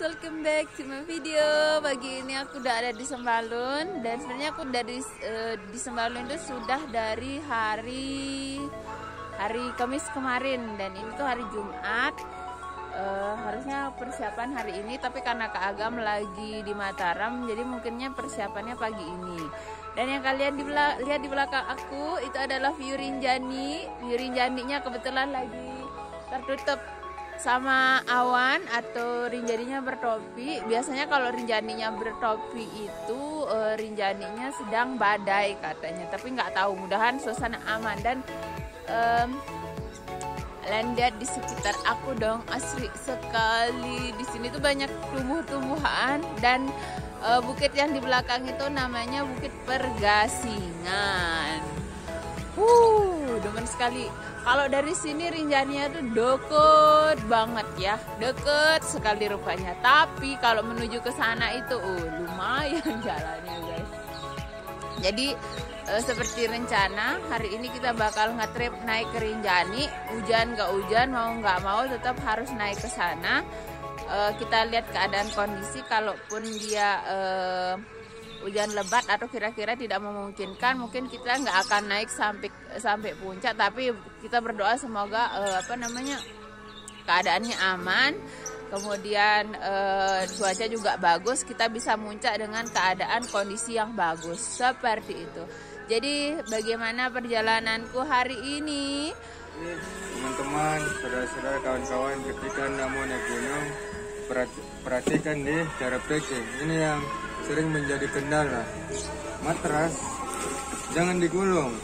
welcome back to my video. Pagi ini aku udah ada di Sembalun. Dan sebenarnya aku dari di Sembalun itu sudah dari hari Kamis kemarin. Dan ini tuh hari Jumat. Harusnya persiapan hari ini, tapi karena Kak Agam lagi di Mataram, jadi mungkinnya persiapannya pagi ini. Dan yang kalian lihat di belakang aku itu adalah view Rinjani. View Rinjaninya kebetulan lagi tertutup sama awan atau Rinjaninya bertopi. Biasanya kalau Rinjaninya bertopi itu Rinjaninya sedang badai katanya, tapi nggak tahu, mudahan suasana aman. Dan kalian lihat di sekitar aku dong, asri sekali. Di sini tuh banyak tumbuh-tumbuhan dan bukit yang di belakang itu namanya Bukit Pergasingan. Demen sekali. Kalau dari sini Rinjaninya tuh deket banget ya, deket sekali rupanya. Tapi kalau menuju ke sana itu lumayan jalannya guys. Jadi seperti rencana hari ini kita bakal nge-trip naik ke Rinjani. Hujan gak hujan, mau nggak mau tetap harus naik ke sana. Kita lihat keadaan kondisi, kalaupun dia hujan lebat atau kira-kira tidak memungkinkan, mungkin kita nggak akan naik sampai puncak, tapi kita berdoa semoga keadaannya aman, kemudian cuaca juga bagus, kita bisa muncak dengan keadaan kondisi yang bagus seperti itu. Jadi bagaimana perjalananku hari ini? Teman-teman, saudara-saudara, kawan-kawan, ketika Anda mau naik gunung, perhatikan deh cara packing. Ini yang sering menjadi kendala. Matras jangan digulung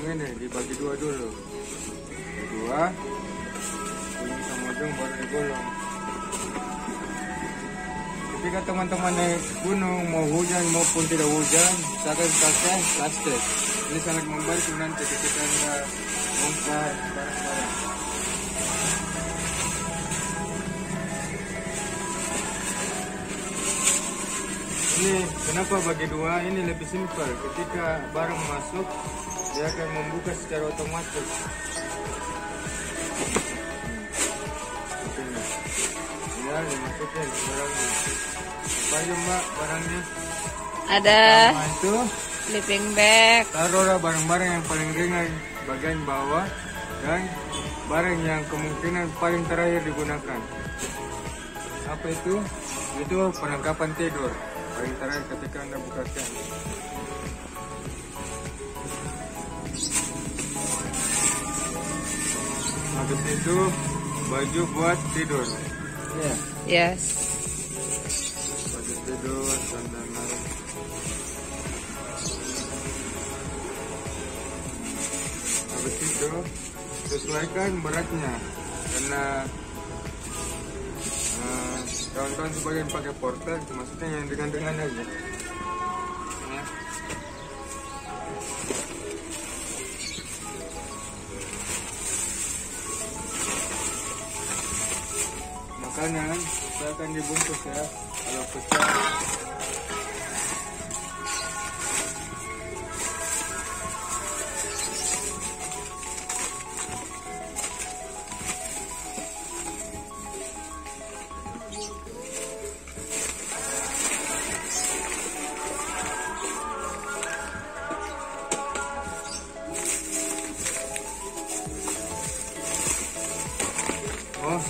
ini dibagi dua dulu, dua ujung sama ujung baru digulung. Ketika teman-teman naik gunung, mau hujan maupun tidak hujan, silakan pakai plastik. Ini sangat membantu nanti ketika Anda bongkar barang-barang. Ini kenapa bagi dua, ini lebih simpel. Ketika barang masuk, dia akan membuka secara otomatis. Ya, dimasukin barangnya. Apa aja mbak barangnya? Ada itu sleeping bag. Taruhlah barang-barang yang paling ringan bagian bawah dan barang yang kemungkinan paling terakhir digunakan. Apa itu? Itu perlengkapan tidur. Paling terakhir ketika Anda buka scan. Habis itu baju buat tidur. Yes. Baju tidur dan lain-lain. Habis itu sesuaikan beratnya, karena kawan-kawan sebagian pakai porter, maksudnya yang dengan aja. Ya. Makanan saya akan dibungkus ya, kalau pecah.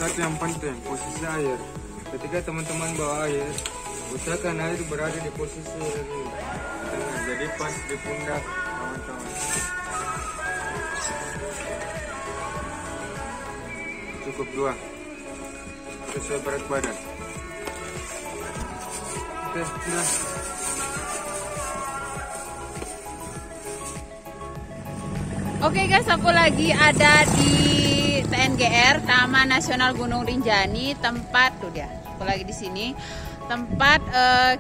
Satu yang penting, posisi air. Ketika teman-teman bawa air, usahakan air berada di posisi ini, jadi pas di pundak kawan-kawan. Cukup 2 sesuai berat badan. Oke, sudah. Oke guys, aku lagi ada di TNGR, Taman Nasional Gunung Rinjani, tempat tuh dia. Aku lagi di sini, tempat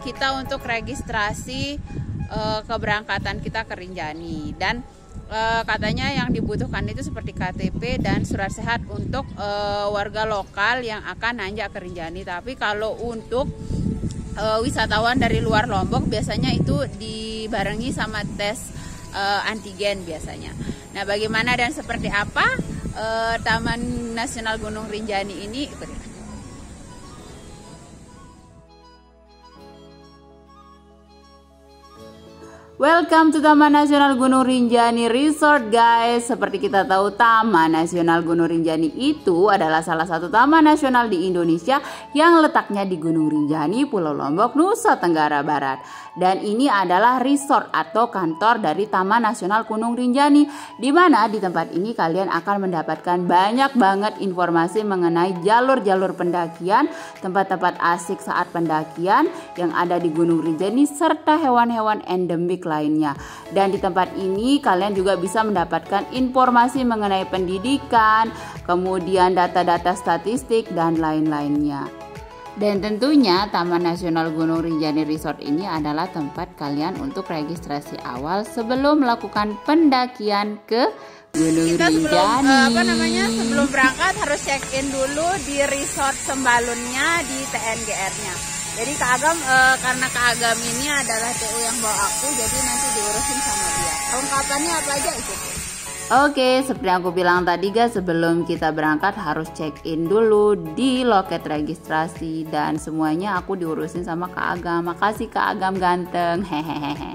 kita untuk registrasi keberangkatan kita ke Rinjani. Dan katanya yang dibutuhkan itu seperti KTP dan surat sehat untuk warga lokal yang akan nanjak ke Rinjani. Tapi kalau untuk wisatawan dari luar Lombok biasanya itu dibarengi sama tes antigen biasanya. Nah, bagaimana dan seperti apa Taman Nasional Gunung Rinjani ini? Welcome to Taman Nasional Gunung Rinjani Resort guys. Seperti kita tahu, Taman Nasional Gunung Rinjani itu adalah salah satu taman nasional di Indonesia yang letaknya di Gunung Rinjani, Pulau Lombok, Nusa Tenggara Barat. Dan ini adalah resort atau kantor dari Taman Nasional Gunung Rinjani, di mana di tempat ini kalian akan mendapatkan banyak banget informasi mengenai jalur-jalur pendakian, tempat-tempat asik saat pendakian yang ada di Gunung Rinjani, serta hewan-hewan endemik lainnya. Dan di tempat ini kalian juga bisa mendapatkan informasi mengenai pendidikan, kemudian data-data statistik dan lain-lainnya. Dan tentunya Taman Nasional Gunung Rinjani Resort ini adalah tempat kalian untuk registrasi awal sebelum melakukan pendakian ke Gunung Rinjani. Sebelum berangkat harus check in dulu di resort Sembalunnya di TNGR-nya. Jadi Kak Agam, karena Kak Agam ini adalah TU yang bawa aku, jadi nanti diurusin sama dia. Kelengkapannya apa aja ikutin. Oke, seperti yang aku bilang tadi guys, sebelum kita berangkat harus check in dulu di loket registrasi dan semuanya aku diurusin sama Kak Agam. Makasih Kak Agam ganteng, hehehe.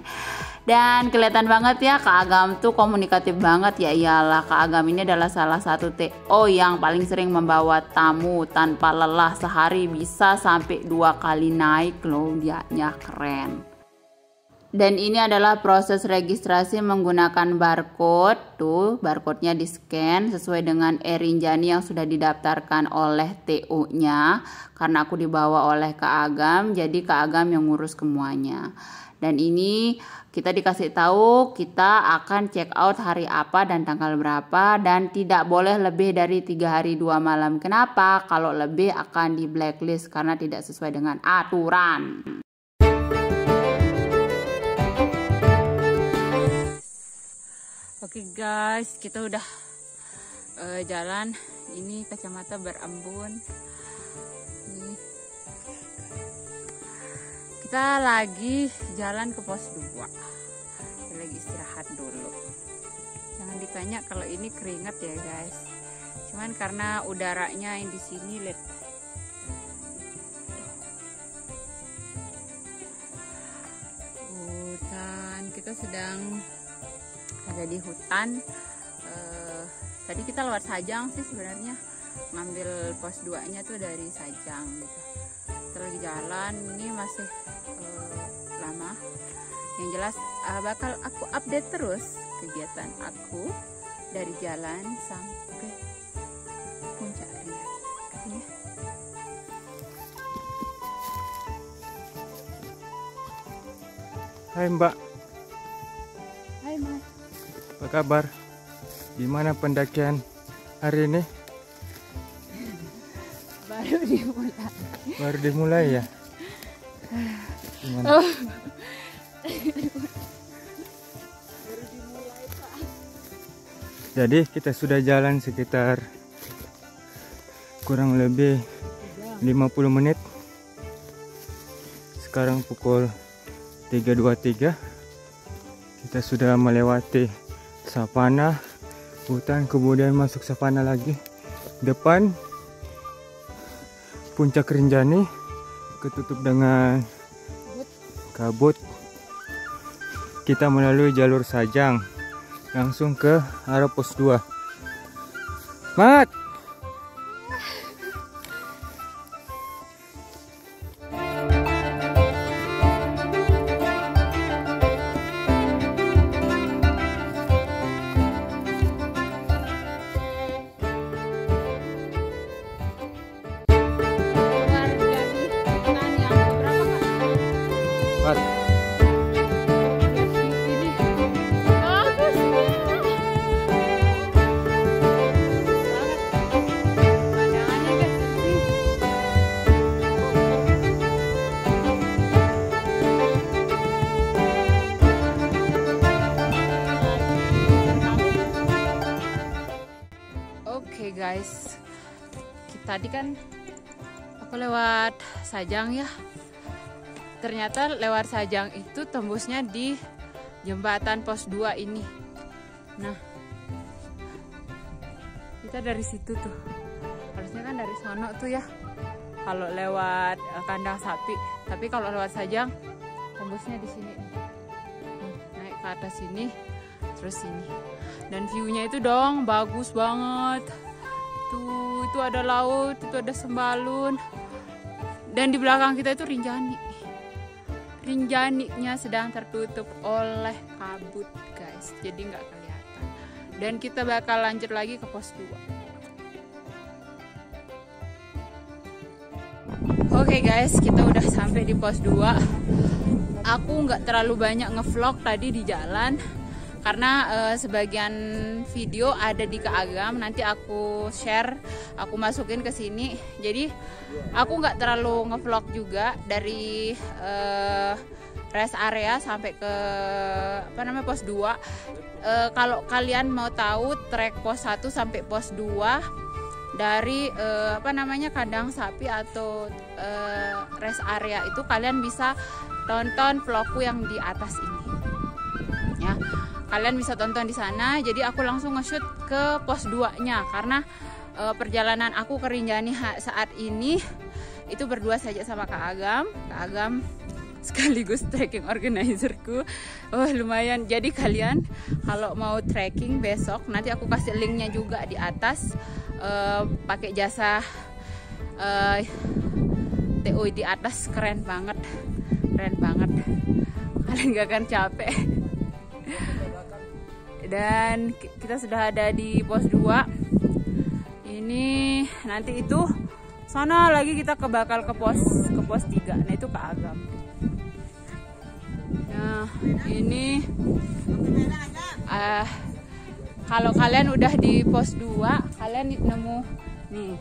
Dan kelihatan banget ya Kak Agam tuh komunikatif banget ya. Iyalah, Kak Agam ini adalah salah satu TO yang paling sering membawa tamu tanpa lelah. Sehari bisa sampai 2 kali naik loh, dianya keren. Dan ini adalah proses registrasi menggunakan barcode. Tuh, barcode-nya di-scan sesuai dengan Rinjani yang sudah didaftarkan oleh TU-nya. Karena aku dibawa oleh Kak Agam, jadi Kak Agam yang ngurus semuanya. Dan ini kita dikasih tahu kita akan check out hari apa dan tanggal berapa, dan tidak boleh lebih dari 3 hari 2 malam. Kenapa? Kalau lebih akan di blacklist karena tidak sesuai dengan aturan. Oke guys, kita udah jalan. Ini kacamata berembun. Nih. Kita lagi jalan ke pos 2. Kita lagi istirahat dulu. Jangan ditanya kalau ini keringat ya guys. Cuman karena udaranya yang di sini lihat. Hutan, kita sedang ada di hutan. Tadi kita lewat Sajang sih sebenarnya, ngambil pos 2 nya tuh dari Sajang gitu. Kita lagi jalan, ini masih lama. Yang jelas bakal aku update terus kegiatan aku dari jalan sampai puncak Rinjani. Hai Mbak. Hai Mas. Apa kabar? Gimana pendakian hari ini? Baru dimulai ya? Gimana? Jadi kita sudah jalan sekitar kurang lebih 50 menit. Sekarang pukul 3.23. Kita sudah melewati savana, hutan, kemudian masuk savana lagi. Depan puncak Rinjani ketutup dengan kabut. Kita melalui jalur Sajang langsung ke arah pos 2. Mat! Oke guys, tadi kan aku lewat Sajang ya. Ternyata lewat Sajang itu tembusnya di jembatan pos 2 ini. Nah, kita dari situ tuh. Harusnya kan dari sono tuh ya. Kalau lewat kandang sapi, tapi kalau lewat Sajang tembusnya di sini. Nah ke atas sini, terus sini. Dan view-nya itu dong bagus banget. Tuh, itu ada laut, itu ada Sembalun. Dan di belakang kita itu Rinjani. Rinjaninya sedang tertutup oleh kabut, guys. Jadi nggak kelihatan. Dan kita bakal lanjut lagi ke pos 2. Oke guys, kita udah sampai di pos 2. Aku nggak terlalu banyak ngevlog tadi di jalan karena sebagian video ada di Kak Agam, nanti aku share, aku masukin ke sini. Jadi aku nggak terlalu ngevlog juga dari rest area sampai ke pos 2. Kalau kalian mau tahu trek pos 1 sampai pos 2 dari kandang sapi atau rest area itu, kalian bisa tonton vlogku yang di atas ini. Ya. Kalian bisa tonton di sana. Jadi aku langsung nge-shoot ke pos 2-nya karena perjalanan aku ke Rinjani saat ini itu berdua saja sama Kak Agam. Kak Agam sekaligus trekking organizerku. Lumayan. Jadi kalian kalau mau trekking besok, nanti aku kasih linknya juga di atas. Pakai jasa TO di atas, keren banget. Kalian gak akan capek. Dan kita sudah ada di pos 2. Ini nanti itu sana lagi kita bakal ke pos 3. Nah itu Kak Agam. Nah ini kalau kalian udah di pos 2, kalian nemu nih.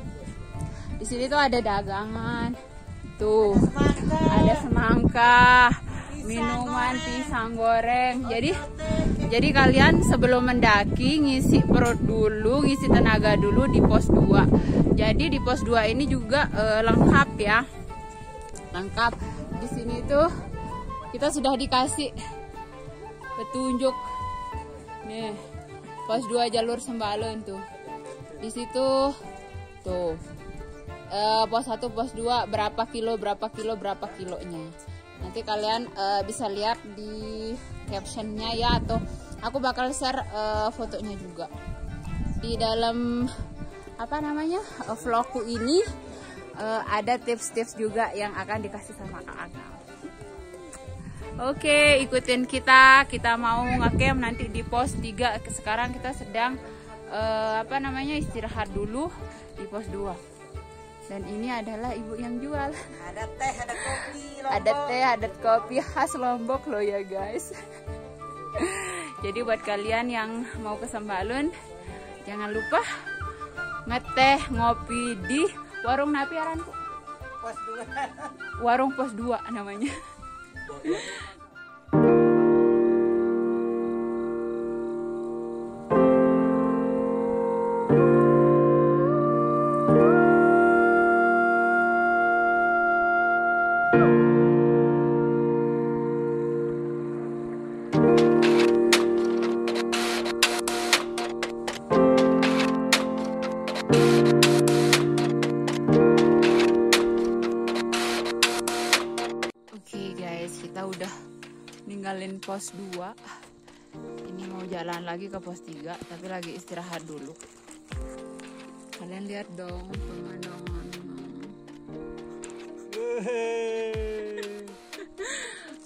Di sini tuh ada dagangan. Tuh ada semangka, minuman, pisang goreng. Jadi kalian sebelum mendaki ngisi perut dulu, ngisi tenaga dulu di pos 2. Jadi di pos 2 ini juga lengkap ya. Lengkap. Di sini tuh kita sudah dikasih petunjuk. Nih, pos 2 jalur Sembalun tuh. Di situ tuh. Pos 1, pos 2 berapa kilonya. Nanti kalian bisa lihat di captionnya ya, atau aku bakal share fotonya juga di dalam vlogku ini. Ada tips-tips juga yang akan dikasih sama Kak Agam. Oke, ikutin kita mau ngecamp nanti di pos 3. Sekarang kita sedang istirahat dulu di pos 2. Dan ini adalah ibu yang jual. Ada teh, ada kopi, Lombok. Ada teh, ada kopi khas Lombok loh ya guys. Jadi buat kalian yang mau ke Sembalun, jangan lupa ngeteh, ngopi di warung Napi Aranku. Pos 2. Warung pos 2 namanya. Kita udah ninggalin pos 2. Ini mau jalan lagi ke pos 3, tapi lagi istirahat dulu. Kalian lihat dong pemandangan.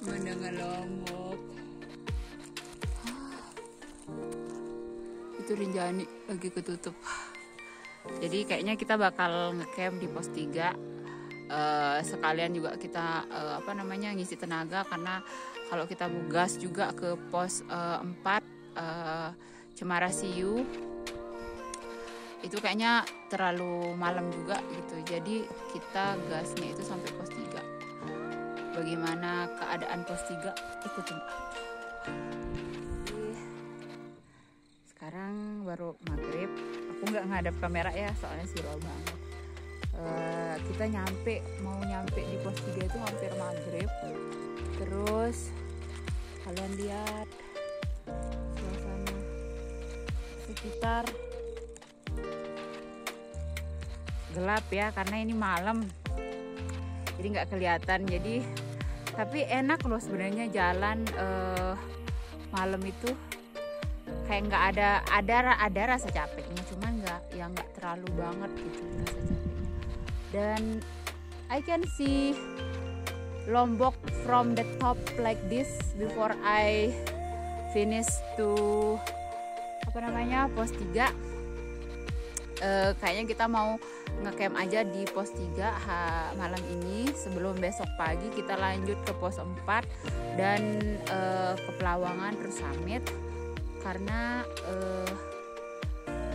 Pemandangan Lombok. Itu Rinjani lagi ketutup. Jadi kayaknya kita bakal ngecamp di pos 3. Sekalian juga kita ngisi tenaga, karena kalau kita gas juga ke pos 4 Cemara Siu itu kayaknya terlalu malam juga gitu. Jadi kita gasnya itu sampai pos 3. Bagaimana keadaan pos 3? Ikutin aja. Sekarang baru maghrib. Aku nggak ngadep kamera ya, soalnya silau banget. Kita mau nyampe di pos 3 itu hampir maghrib. Terus kalian lihat suasana sekitar gelap ya, karena ini malam jadi nggak kelihatan. Jadi tapi enak loh sebenarnya jalan malam itu kayak nggak ada rasa capeknya, cuman nggak terlalu banget gitu rasa capeknya. Dan I can see Lombok from the top like this before I finish to pos 3. Kayaknya kita mau ngecamp aja di pos 3 malam ini sebelum besok pagi kita lanjut ke pos 4 dan ke Pelawangan terus summit, karena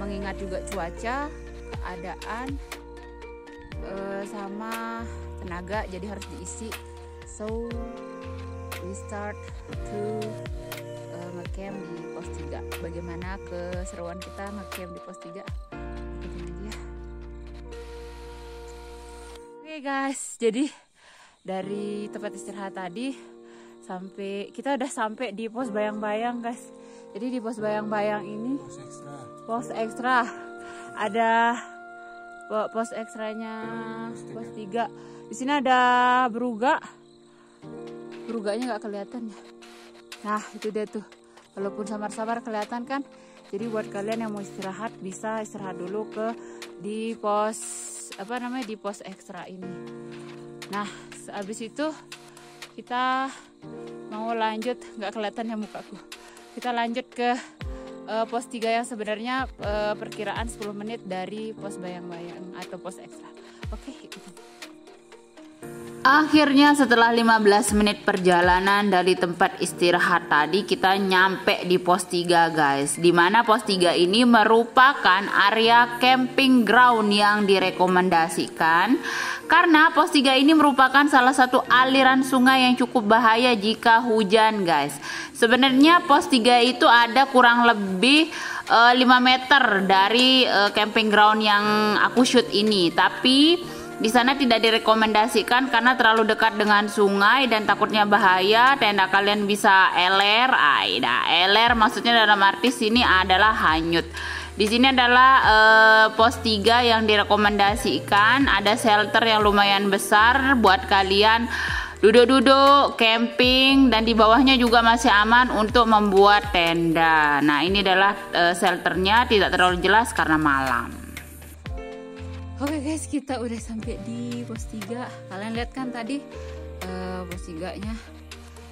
mengingat juga cuaca, keadaan sama tenaga jadi harus diisi. So we start to ngecamp di pos 3. Bagaimana keseruan kita ngecamp di pos 3? Ikutin aja ya. Oke guys, jadi dari tempat istirahat tadi kita udah sampai di pos bayang-bayang guys. Jadi di pos bayang-bayang ini pos ekstra ada pos ekstranya pos 3. Di sini ada beruganya nggak kelihatan ya. Nah itu dia tuh, walaupun samar-samar kelihatan kan. Jadi buat kalian yang mau istirahat bisa istirahat dulu di pos di pos ekstra ini. Nah habis itu kita mau lanjut, nggak kelihatan ya mukaku. Kita lanjut ke pos 3 yang sebenarnya perkiraan 10 menit dari pos bayang-bayang atau pos ekstra. Oke, ikutin. Akhirnya setelah 15 menit perjalanan dari tempat istirahat tadi, kita nyampe di pos 3 guys. Dimana pos 3 ini merupakan area camping ground yang direkomendasikan, karena pos 3 ini merupakan salah satu aliran sungai yang cukup bahaya jika hujan guys. Sebenarnya pos 3 itu ada kurang lebih 5 meter dari camping ground yang aku shoot ini, tapi di sana tidak direkomendasikan karena terlalu dekat dengan sungai dan takutnya bahaya. Tenda kalian bisa eler. Eler maksudnya dalam arti sini adalah hanyut. Di sini adalah pos 3 yang direkomendasikan. Ada shelter yang lumayan besar buat kalian duduk-duduk camping, dan di bawahnya juga masih aman untuk membuat tenda. Nah ini adalah shelternya, tidak terlalu jelas karena malam. Oke guys, kita udah sampai di pos 3. Kalian lihat kan tadi pos 3-nya,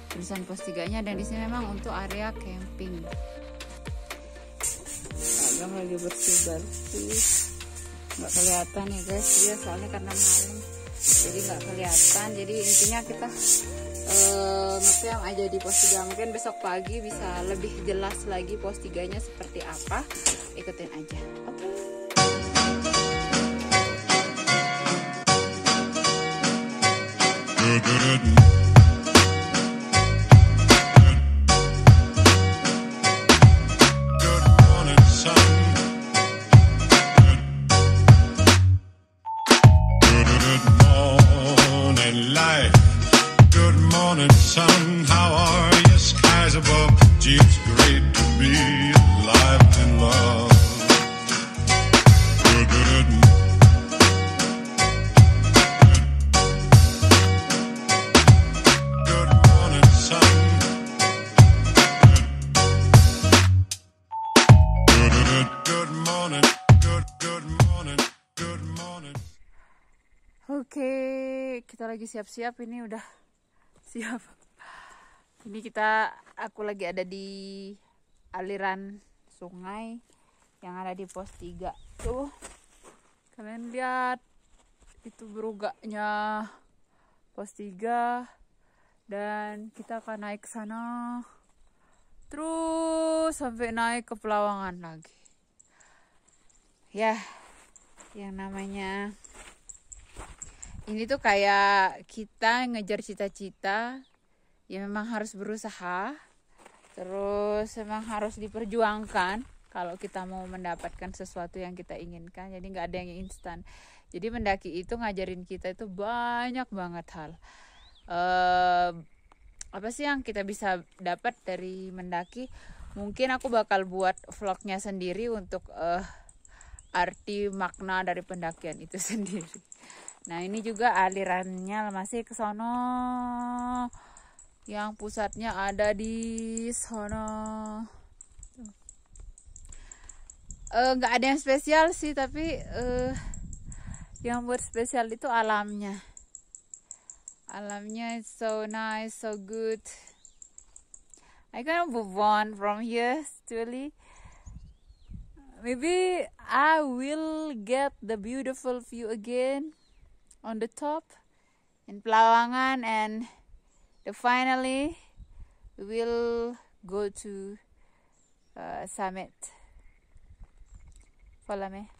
tulisan pos 3-nya, dan di sini memang untuk area camping. Agam lagi bersih-bersih. Nggak kelihatan ya guys, ya soalnya karena malam. Jadi nggak kelihatan. Jadi intinya kita ngecamp aja di pos 3. Mungkin besok pagi bisa lebih jelas lagi pos 3-nya seperti apa. Ikutin aja. Oke. Oke, kita lagi siap-siap, ini udah siap. Ini aku lagi ada di aliran sungai yang ada di pos 3. Tuh, kalian lihat itu berugaknya pos 3, dan kita akan naik ke sana terus sampai naik ke Pelawangan lagi. Ya, yang namanya ini tuh kayak kita ngejar cita-cita, ya memang harus berusaha, terus memang harus diperjuangkan kalau kita mau mendapatkan sesuatu yang kita inginkan. Jadi nggak ada yang instan. Jadi mendaki itu ngajarin kita itu banyak banget hal. Apa sih yang kita bisa dapat dari mendaki? Mungkin aku bakal buat vlognya sendiri untuk arti makna dari pendakian itu sendiri. Nah ini juga alirannya masih ke sono yang pusatnya ada di sana. Nggak ada yang spesial sih, tapi yang buat spesial itu alamnya. Alamnya is so nice, so good. I can't move on from here actually. Maybe I will get the beautiful view again on the top in Pelawangan, and finally we will go to summit. Follow me.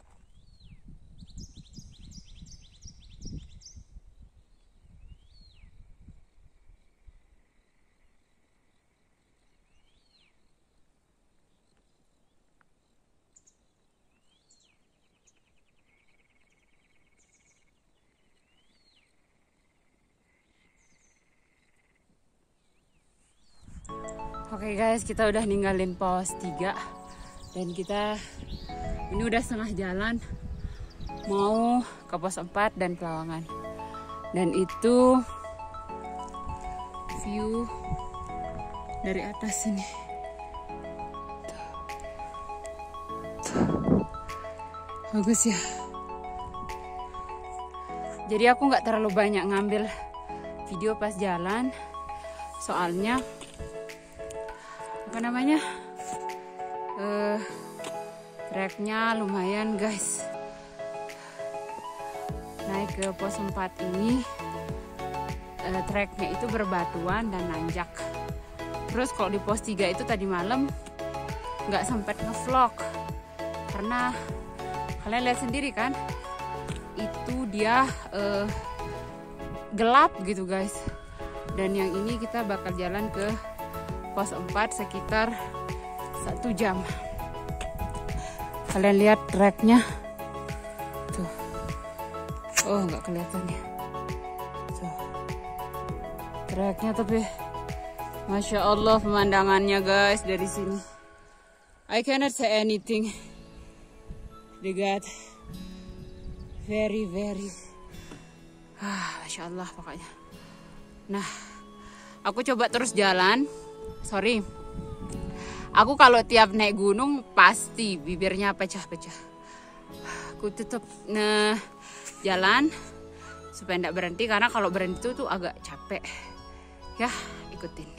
Oke guys, kita udah ninggalin pos 3 dan kita ini udah setengah jalan mau ke pos 4 dan Pelawangan. Dan itu view dari atas ini. Tuh. Bagus ya. Jadi aku nggak terlalu banyak ngambil video pas jalan, soalnya apa namanya, treknya lumayan guys. Naik ke pos 4 ini treknya itu berbatuan dan nanjak. Terus kalau di pos 3 itu tadi malam nggak sempat ngevlog karena kalian lihat sendiri kan, itu dia gelap gitu guys. Dan yang ini kita bakal jalan ke pos 4 sekitar 1 jam. Kalian lihat treknya tuh. Oh, nggak kelihatan ya tuh. Treknya tapi Masya Allah pemandangannya guys dari sini. I cannot say anything. They got very Masya Allah pokoknya. Nah, aku coba terus jalan. Sorry, aku kalau tiap naik gunung pasti bibirnya pecah-pecah. Aku tetap jalan supaya tidak berhenti, karena kalau berhenti tuh agak capek. Ya, ikutin.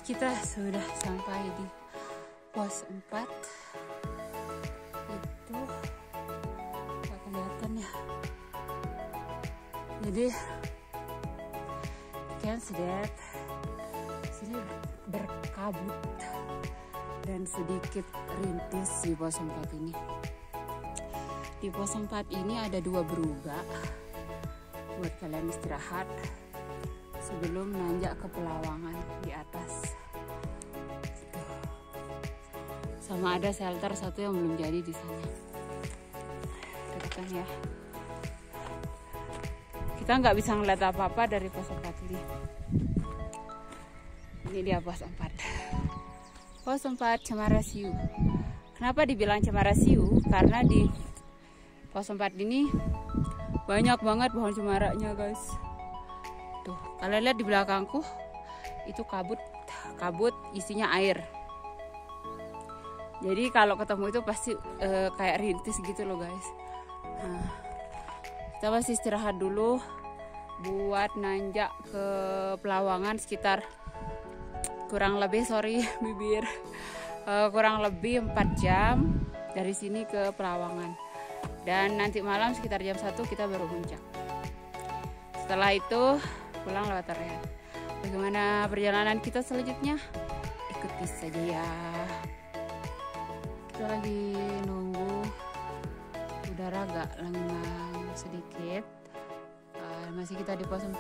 Kita sudah sampai di pos 4. Itu nggak kelihatan ya. Jadi can see that sini berkabut dan sedikit rintis di pos 4 ini. Di pos 4 ini ada 2 beruga buat kalian istirahat sebelum nanjak ke Pelawangan di atas. Sama ada shelter satu yang belum jadi di sana. Deketan ya. Kita nggak bisa ngeliat apa-apa dari pos 4 ini. Ini dia pos 4. Pos 4 Cemara Siu. Kenapa dibilang Cemara Siu? Karena di pos 4 ini banyak banget pohon cemaranya guys. Tuh, kalian lihat di belakangku itu kabut isinya air. Jadi kalau ketemu itu pasti kayak rintis gitu loh guys. Nah, kita masih istirahat dulu buat nanjak ke Pelawangan sekitar kurang lebih kurang lebih 4 jam dari sini ke Pelawangan. Dan nanti malam sekitar jam 1 kita baru puncak. Setelah itu pulang lewat Terlihat. Bagaimana perjalanan kita selanjutnya? Ikuti saja ya. Kita lagi nunggu udara agak lengang sedikit. Masih kita di pos 4.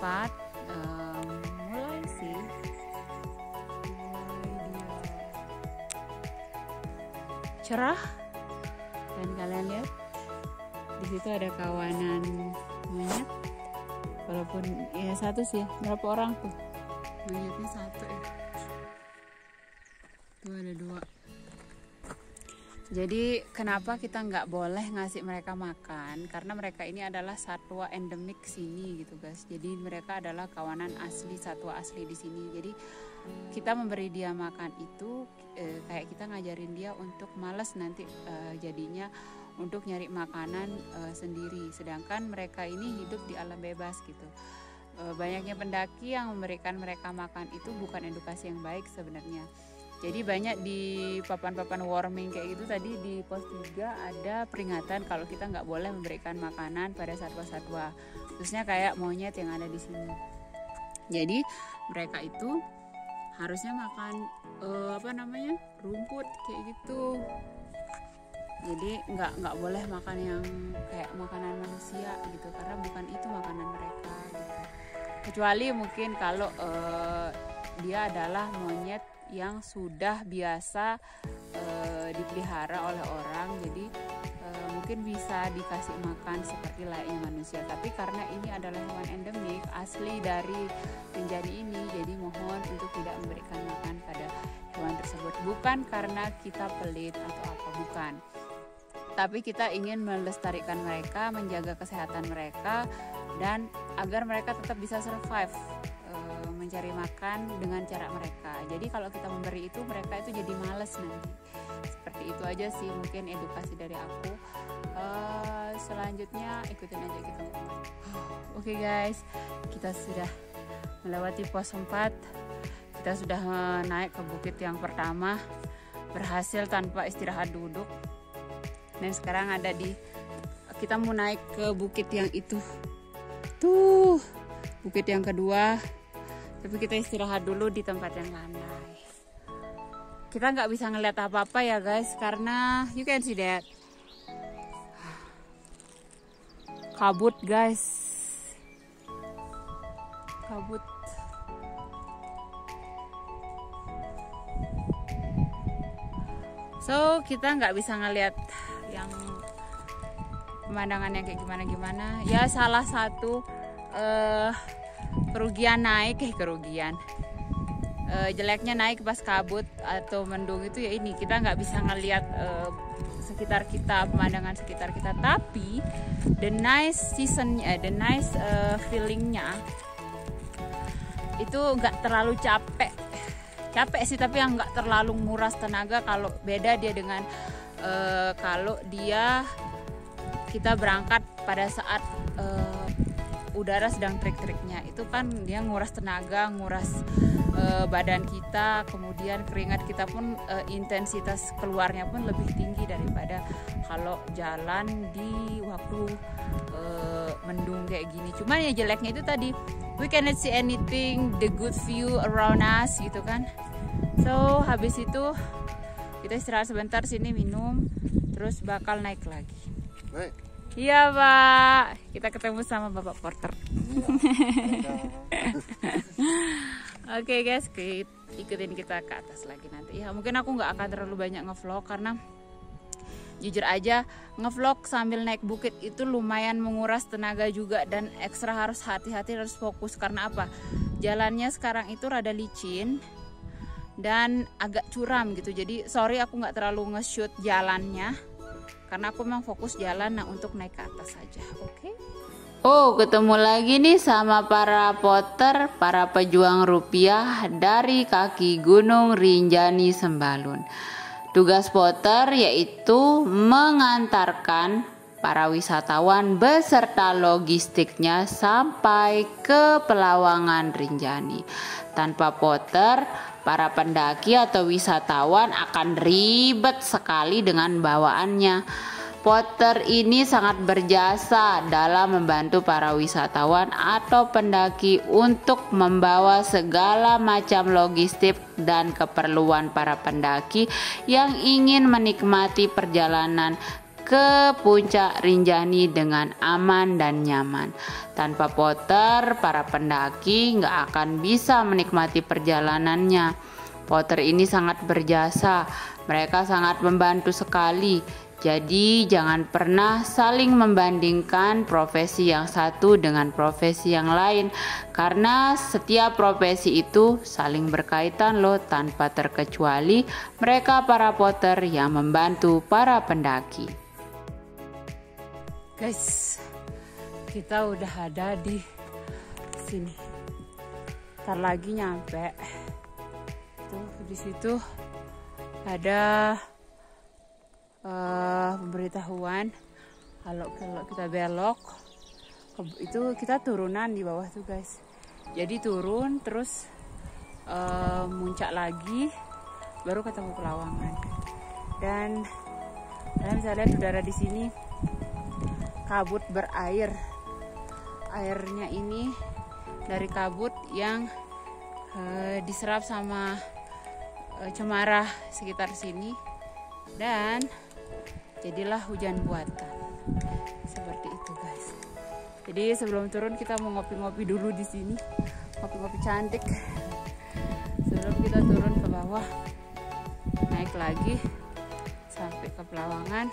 Mulai sih. Cerah. Dan kalian lihat di situ ada kawanan monyet. Walaupun ya satu sih, berapa orang tuh? Monyetnya satu ya. Tuh ada 2. Jadi kenapa kita nggak boleh ngasih mereka makan? Karena mereka ini adalah satwa endemik sini gitu guys. Jadi mereka adalah kawanan asli, satwa asli di sini. Jadi kita memberi dia makan itu kayak kita ngajarin dia untuk malas nanti jadinya untuk nyari makanan sendiri. Sedangkan mereka ini hidup di alam bebas gitu. Banyaknya pendaki yang memberikan mereka makan itu bukan edukasi yang baik sebenarnya. Jadi banyak di papan-papan warming kayak gitu tadi di pos 3 ada peringatan kalau kita nggak boleh memberikan makanan pada satwa-satwa, khususnya kayak monyet yang ada di sini. Jadi mereka itu harusnya makan rumput kayak gitu. Jadi nggak boleh makan yang kayak makanan manusia gitu, karena bukan itu makanan mereka gitu. Kecuali mungkin kalau dia adalah monyet yang sudah biasa dipelihara oleh orang, jadi mungkin bisa dikasih makan seperti layaknya manusia. Tapi karena ini adalah hewan endemik asli dari Rinjani ini, jadi mohon untuk tidak memberikan makan pada hewan tersebut. Bukan karena kita pelit atau apa, bukan. Tapi kita ingin melestarikan mereka, menjaga kesehatan mereka, dan agar mereka tetap bisa survive mencari makan dengan cara mereka. Jadi kalau kita memberi itu, mereka itu jadi males nanti. Seperti itu aja sih mungkin edukasi dari aku. Selanjutnya ikutin aja kita. Oke guys, kita sudah melewati pos 4. Kita sudah naik ke bukit yang pertama, berhasil tanpa istirahat duduk. Dan sekarang kita mau naik ke bukit yang itu. Tuh, bukit yang kedua. Tapi kita istirahat dulu di tempat yang landai. Kita nggak bisa ngeliat apa-apa ya guys, karena you can see that kabut guys, kabut. So kita nggak bisa ngeliat yang pemandangan yang kayak gimana-gimana. Ya salah satu jeleknya naik pas kabut atau mendung itu ya ini, kita nggak bisa ngelihat sekitar kita, pemandangan sekitar kita. Tapi the nice feelingnya itu nggak terlalu capek sih, tapi yang nggak terlalu nguras tenaga. Kalau beda dia dengan kalau kita berangkat pada saat udara sedang trik-triknya, itu kan dia nguras tenaga, nguras badan kita, kemudian keringat kita pun intensitas keluarnya pun lebih tinggi daripada kalau jalan di waktu mendung kayak gini. Cuman ya jeleknya itu tadi, we cannot see anything, the good view around us gitu kan. So habis itu kita istirahat sebentar sini, minum, terus bakal naik lagi. Baik. Iya Pak, kita ketemu sama Bapak Porter. Oke guys, ikutin kita ke atas lagi nanti. Ya mungkin aku nggak akan terlalu banyak ngevlog karena jujur aja ngevlog sambil naik bukit itu lumayan menguras tenaga juga, dan ekstra harus hati-hati, harus fokus. Karena apa? Jalannya sekarang itu rada licin dan agak curam gitu. Jadi sorry aku nggak terlalu nge-shoot jalannya, karena aku memang fokus jalan untuk naik ke atas saja. Oke? Oh, ketemu lagi nih sama para potter, para pejuang rupiah dari kaki Gunung Rinjani Sembalun. Tugas potter yaitu mengantarkan para wisatawan beserta logistiknya sampai ke Pelawangan Rinjani. Tanpa potter, para pendaki atau wisatawan akan ribet sekali dengan bawaannya. Porter ini sangat berjasa dalam membantu para wisatawan atau pendaki untuk membawa segala macam logistik dan keperluan para pendaki yang ingin menikmati perjalanan ke puncak Rinjani dengan aman dan nyaman. Tanpa Porter, para pendaki nggak akan bisa menikmati perjalanannya. Porter ini sangat berjasa, mereka sangat membantu sekali. Jadi jangan pernah saling membandingkan profesi yang satu dengan profesi yang lain, karena setiap profesi itu saling berkaitan loh, tanpa terkecuali mereka para porter yang membantu para pendaki. Guys, kita udah ada di sini. Ntar lagi nyampe. Tuh di situ ada pemberitahuan kalau kita belok itu kita turunan di bawah tuh guys. Jadi turun terus muncak lagi baru ketemu Pelawangan. Dan kalian bisa lihat udara di sini kabut berair. Airnya ini dari kabut yang diserap sama cemara sekitar sini, dan jadilah hujan buatan seperti itu guys. Jadi sebelum turun kita mau ngopi-ngopi dulu di sini, ngopi-ngopi cantik sebelum kita turun ke bawah, naik lagi sampai ke Pelawangan,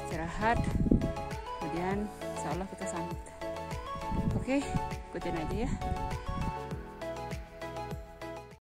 istirahat, kemudian insya Allah kita sampai. Oke, ikutin aja ya.